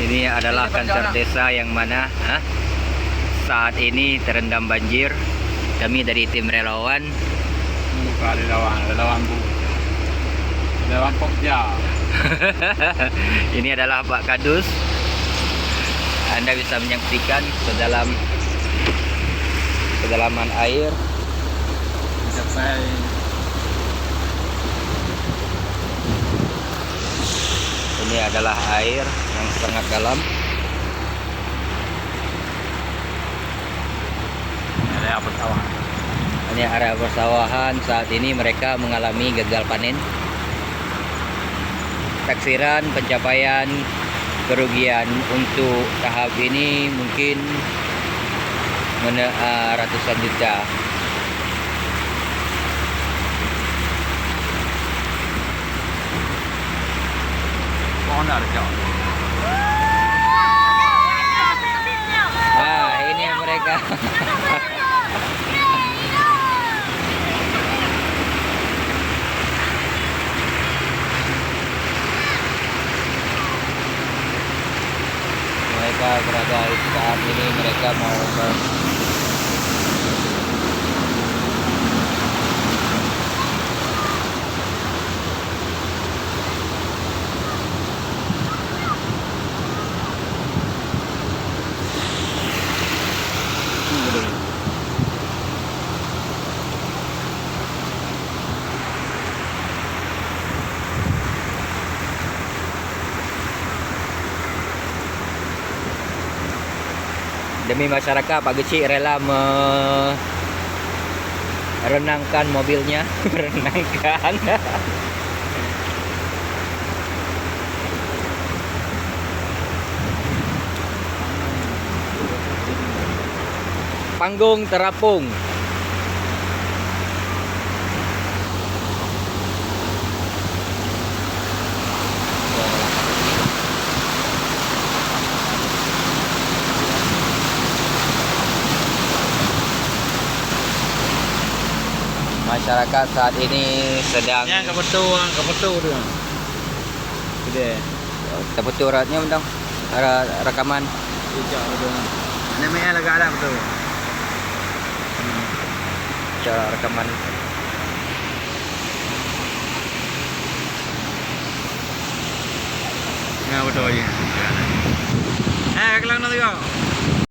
Ini adalah kantor desa yang mana saat ini terendam banjir. Kami dari tim relawan. Bukan relawan Pokja. Ini adalah Pak Kadus. Anda bisa menyaksikan kedalaman air. Sampai Ini adalah air yang sangat dalam. area persawahan. Ini area persawahan. Saat ini mereka mengalami gagal panen. Taksiran pencapaian kerugian untuk tahap ini mungkin ratusan juta. Ini mereka. Mereka berada saat ini, mereka mau demi masyarakat. Pak Geci rela merenangkan mobilnya. Merenangkan. Panggung terapung. Masyarakat saat ini sedang Yang kebetul tu. Gede. terputus ratnya bentang rekaman. Ijak tu. Namanya lagi ada betul. Cara rekaman. Ya betul je. Kelang tu kau.